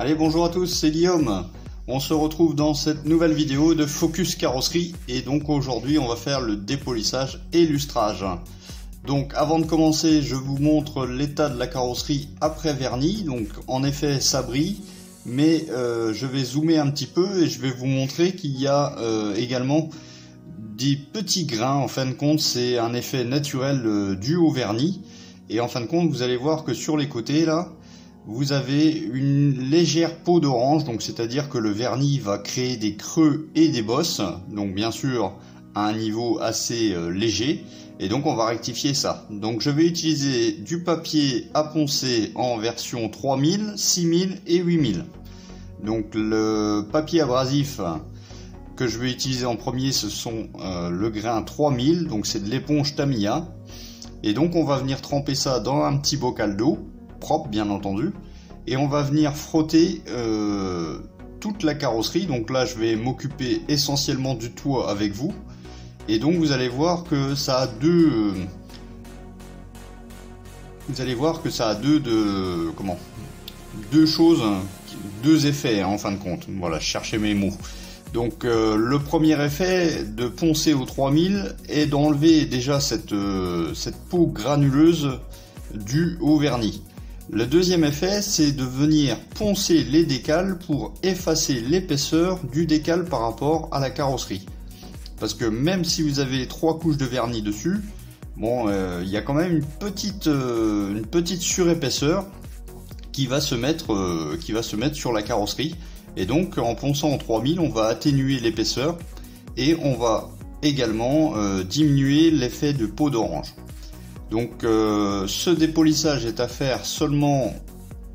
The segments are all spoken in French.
Allez, bonjour à tous, c'est Guillaume. On se retrouve dans cette nouvelle vidéo de Focus Carrosserie et donc aujourd'hui on va faire le dépolissage et lustrage. Donc avant de commencer, je vous montre l'état de la carrosserie après vernis. Donc en effet ça brille, mais je vais zoomer un petit peu et je vais vous montrer qu'il y a également des petits grains. En fin de compte, c'est un effet naturel dû au vernis. Et en fin de compte, vous allez voir que sur les côtés là, vous avez une légère peau d'orange, donc c'est-à-dire que le vernis va créer des creux et des bosses, donc bien sûr à un niveau assez léger, et donc on va rectifier ça. Donc je vais utiliser du papier à poncer en version 3000, 6000 et 8000. Donc le papier abrasif que je vais utiliser en premier, ce sont le grain 3000, donc c'est de l'éponge Tamiya, et donc on va venir tremper ça dans un petit bocal d'eau, propre bien entendu, et on va venir frotter toute la carrosserie. Donc là je vais m'occuper essentiellement du toit avec vous, et donc vous allez voir que ça a deux choses, deux effets en fin de compte. Voilà, je cherchais mes mots. Donc le premier effet de poncer au 3000 est d'enlever déjà cette peau granuleuse due au vernis. Le deuxième effet, c'est de venir poncer les décals pour effacer l'épaisseur du décal par rapport à la carrosserie. Parce que même si vous avez 3 couches de vernis dessus, bon, il y a quand même une petite surépaisseur qui va se mettre sur la carrosserie. Et donc en ponçant en 3000, on va atténuer l'épaisseur et on va également diminuer l'effet de peau d'orange. Donc ce dépolissage est à faire seulement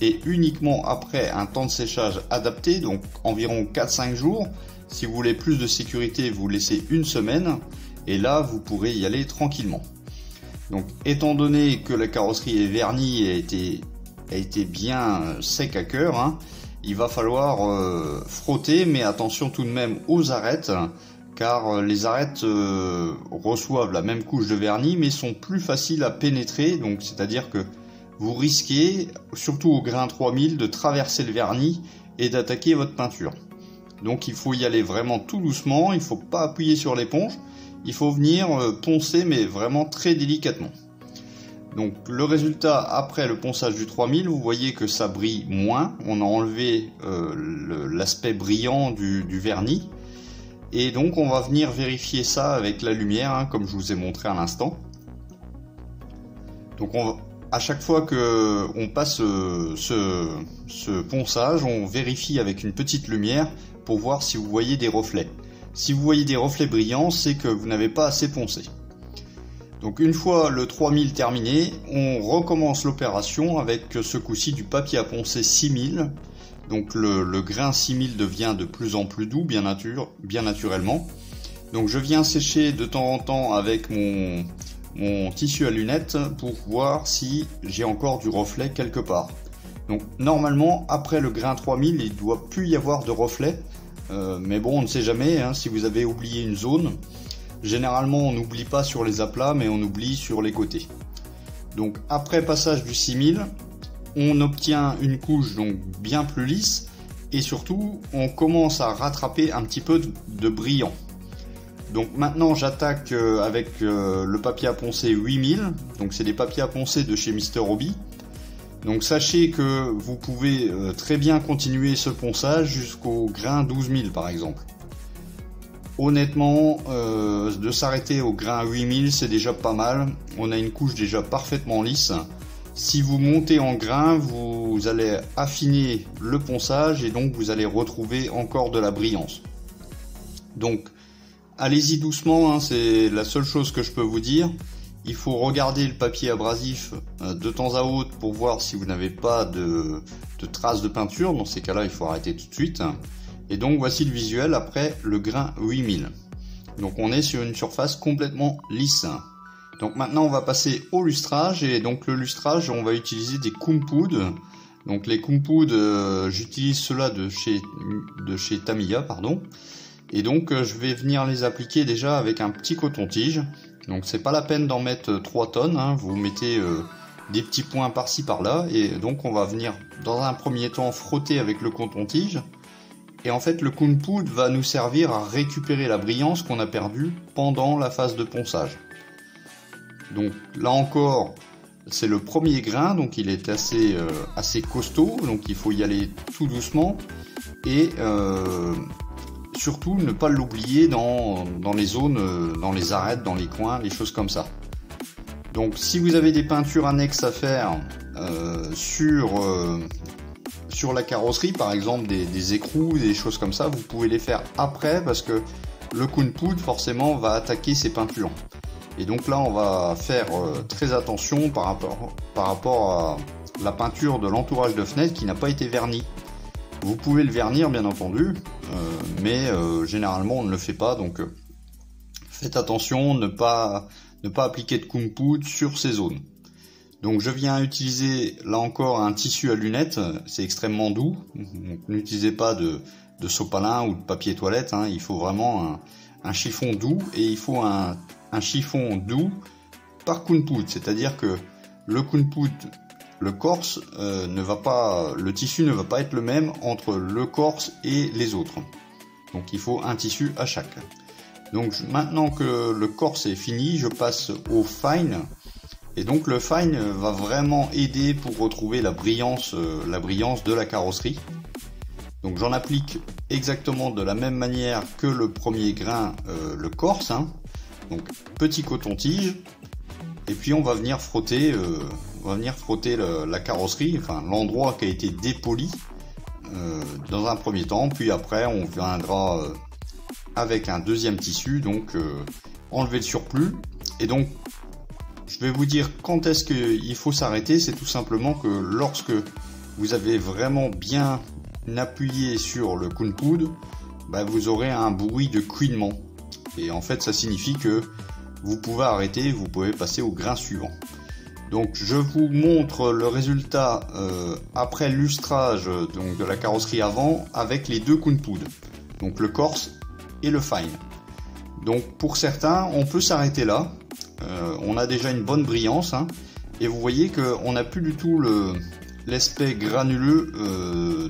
et uniquement après un temps de séchage adapté, donc environ 4-5 jours. Si vous voulez plus de sécurité, vous laissez une semaine et là vous pourrez y aller tranquillement. Donc étant donné que la carrosserie est vernie et a été bien sec à cœur, hein, il va falloir frotter, mais attention tout de même aux arêtes, car les arêtes reçoivent la même couche de vernis mais sont plus faciles à pénétrer, donc c'est-à-dire que vous risquez, surtout au grain 3000, de traverser le vernis et d'attaquer votre peinture. Donc il faut y aller vraiment tout doucement, il ne faut pas appuyer sur l'éponge, il faut venir poncer mais vraiment très délicatement. Donc le résultat après le ponçage du 3000, vous voyez que ça brille moins, on a enlevé l'aspect brillant du vernis. Et donc on va venir vérifier ça avec la lumière, hein, comme je vous ai montré à l'instant. Donc à chaque fois que on passe ce ponçage, on vérifie avec une petite lumière pour voir si vous voyez des reflets. Si vous voyez des reflets brillants, c'est que vous n'avez pas assez poncé. Donc une fois le 3000 terminé, on recommence l'opération avec ce coup-ci du papier à poncer 6000. Donc le grain 6000 devient de plus en plus doux, bien naturellement. Donc je viens sécher de temps en temps avec mon tissu à lunettes pour voir si j'ai encore du reflet quelque part. Donc normalement après le grain 3000 il ne doit plus y avoir de reflet, mais bon on ne sait jamais, hein, si vous avez oublié une zone. Généralement on n'oublie pas sur les aplats mais on oublie sur les côtés. Donc après passage du 6000, on obtient une couche donc bien plus lisse et surtout on commence à rattraper un petit peu de brillant. Donc maintenant j'attaque avec le papier à poncer 8000, donc c'est des papiers à poncer de chez Mr Hobby. Donc sachez que vous pouvez très bien continuer ce ponçage jusqu'au grain 12000 par exemple. Honnêtement, de s'arrêter au grain 8000 c'est déjà pas mal, on a une couche déjà parfaitement lisse. Si vous montez en grain, vous allez affiner le ponçage et donc vous allez retrouver encore de la brillance. Donc allez-y doucement, hein, c'est la seule chose que je peux vous dire. Il faut regarder le papier abrasif de temps à autre pour voir si vous n'avez pas de traces de peinture. Dans ces cas-là, il faut arrêter tout de suite. Et donc voici le visuel après le grain 8000. Donc on est sur une surface complètement lisse. Donc maintenant on va passer au lustrage, et donc le lustrage on va utiliser des Kumpoud. Donc les Kumpoud, j'utilise ceux-là de chez Tamiya, pardon. Et donc je vais venir les appliquer déjà avec un petit coton-tige. Donc c'est pas la peine d'en mettre 3 tonnes, hein. Vous mettez des petits points par-ci par-là, et donc on va venir dans un premier temps frotter avec le coton-tige, et en fait le Kunput va nous servir à récupérer la brillance qu'on a perdue pendant la phase de ponçage. Donc là encore, c'est le premier grain, donc il est assez costaud, donc il faut y aller tout doucement, et surtout ne pas l'oublier dans les zones, dans les arêtes, dans les coins, les choses comme ça. Donc si vous avez des peintures annexes à faire sur la carrosserie, par exemple des écrous, des choses comme ça, vous pouvez les faire après, parce que le Kunput forcément va attaquer ces peintures. Et donc là on va faire très attention par rapport à la peinture de l'entourage de fenêtre qui n'a pas été vernie. Vous pouvez le vernir bien entendu, mais généralement on ne le fait pas, donc faites attention, ne pas appliquer de Kunput sur ces zones. Donc je viens utiliser là encore un tissu à lunettes, c'est extrêmement doux, donc n'utilisez pas de sopalin ou de papier toilette, hein. Il faut vraiment un chiffon doux, et il faut un chiffon doux par Kunput, c'est-à-dire que le Kunput, le corse, le tissu ne va pas être le même entre le corse et les autres. Donc il faut un tissu à chaque. Donc maintenant que le corse est fini, je passe au fine. Et donc le fine va vraiment aider pour retrouver la brillance de la carrosserie. Donc j'en applique exactement de la même manière que le premier grain, le corse, hein. Donc petit coton-tige, et puis on va venir frotter la carrosserie, enfin l'endroit qui a été dépoli dans un premier temps, puis après on viendra avec un deuxième tissu, donc enlever le surplus. Et donc je vais vous dire quand est-ce qu'il faut s'arrêter. C'est tout simplement que lorsque vous avez vraiment bien appuyé sur le Kunput, vous aurez un bruit de couinement, et en fait ça signifie que vous pouvez arrêter, vous pouvez passer au grain suivant. Donc je vous montre le résultat après lustrage donc de la carrosserie avant avec les deux Kunput, donc le corse et le fine. Donc pour certains on peut s'arrêter là, on a déjà une bonne brillance, hein, et vous voyez qu'on n'a plus du tout l'aspect granuleux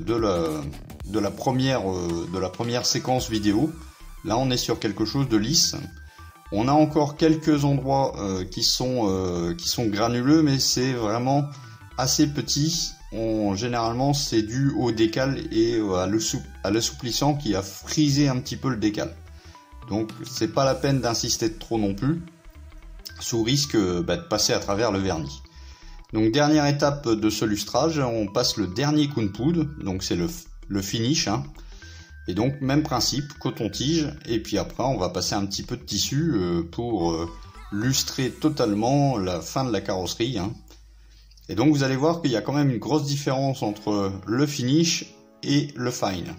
de la première séquence vidéo. Là on est sur quelque chose de lisse. On a encore quelques endroits qui sont granuleux, mais c'est vraiment assez petit. Généralement c'est dû au décal et à l'assouplissant qui a frisé un petit peu le décal. Donc c'est pas la peine d'insister trop non plus, sous risque de passer à travers le vernis. Donc dernière étape de ce lustrage, on passe le dernier Kunput, donc c'est le finish, hein. Et donc même principe, coton-tige, et puis après on va passer un petit peu de tissu pour lustrer totalement la fin de la carrosserie, hein. Et donc vous allez voir qu'il y a quand même une grosse différence entre le finish et le fine.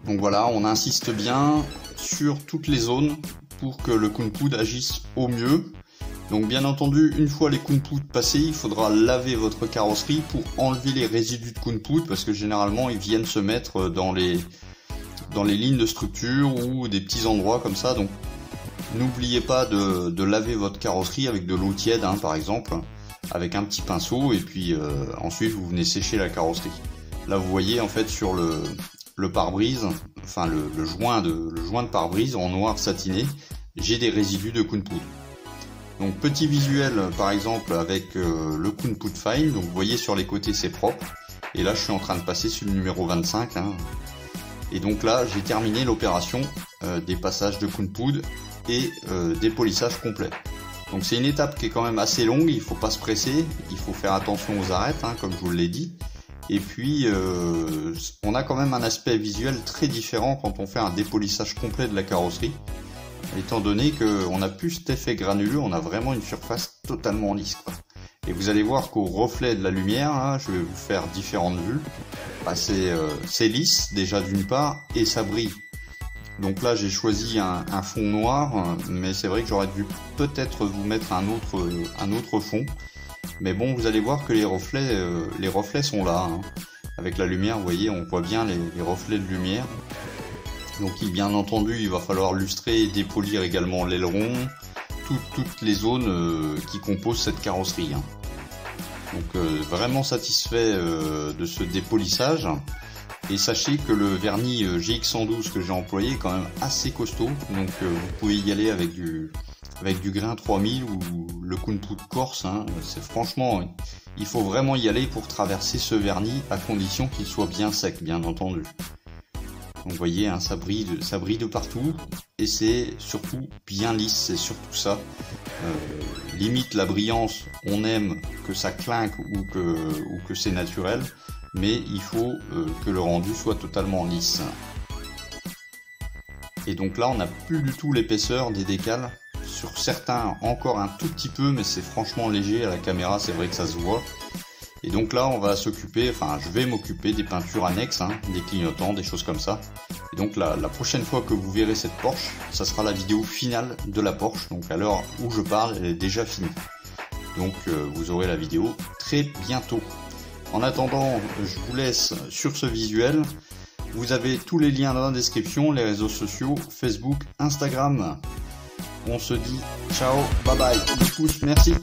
Donc voilà, on insiste bien sur toutes les zones pour que le Kunput agisse au mieux. Donc bien entendu, une fois les Kunput passés, il faudra laver votre carrosserie pour enlever les résidus de Kunput, parce que généralement ils viennent se mettre dans les lignes de structure ou des petits endroits comme ça. Donc n'oubliez pas de laver votre carrosserie avec de l'eau tiède, hein, par exemple, avec un petit pinceau, et puis ensuite vous venez sécher la carrosserie. Là vous voyez en fait sur le pare-brise, enfin le joint de pare-brise en noir satiné, j'ai des résidus de Kunput. Donc petit visuel par exemple avec le Kunput Fine, donc vous voyez sur les côtés c'est propre, et là je suis en train de passer sur le numéro 25, hein. Et donc là j'ai terminé l'opération des passages de Kunput et des polissages complets. Donc c'est une étape qui est quand même assez longue, il ne faut pas se presser, il faut faire attention aux arêtes, hein, comme je vous l'ai dit. Et puis on a quand même un aspect visuel très différent quand on fait un dépolissage complet de la carrosserie, étant donné qu'on n'a plus cet effet granuleux, on a vraiment une surface totalement lisse, quoi. Et vous allez voir qu'au reflet de la lumière, hein, je vais vous faire différentes vues, c'est lisse déjà d'une part, et ça brille. Donc là j'ai choisi un fond noir, mais c'est vrai que j'aurais dû peut-être vous mettre un autre fond. Mais bon, vous allez voir que les reflets sont là, hein. Avec la lumière, vous voyez, on voit bien les reflets de lumière. Donc bien entendu, il va falloir lustrer et dépolir également l'aileron, toutes les zones qui composent cette carrosserie. Hein. Donc vraiment satisfait de ce dépolissage. Et sachez que le vernis GX112 que j'ai employé est quand même assez costaud. Donc vous pouvez y aller avec du grain 3000 ou le Kunput Corse. Hein. C'est franchement, il faut vraiment y aller pour traverser ce vernis, à condition qu'il soit bien sec, bien entendu. Donc vous voyez, hein, ça brille de partout, et c'est surtout bien lisse, c'est surtout ça. Limite la brillance, on aime que ça clinque ou que c'est naturel, mais il faut que le rendu soit totalement lisse. Et donc là, on n'a plus du tout l'épaisseur des décals. Sur certains, encore un tout petit peu, mais c'est franchement léger. À la caméra, c'est vrai que ça se voit. Et donc là, on va s'occuper, enfin, je vais m'occuper des peintures annexes, hein, des clignotants, des choses comme ça. Et donc la prochaine fois que vous verrez cette Porsche, ça sera la vidéo finale de la Porsche. Donc à l'heure où je parle, elle est déjà finie. Donc vous aurez la vidéo très bientôt. En attendant, je vous laisse sur ce visuel. Vous avez tous les liens dans la description, les réseaux sociaux, Facebook, Instagram. On se dit ciao, bye bye, des pouces, merci.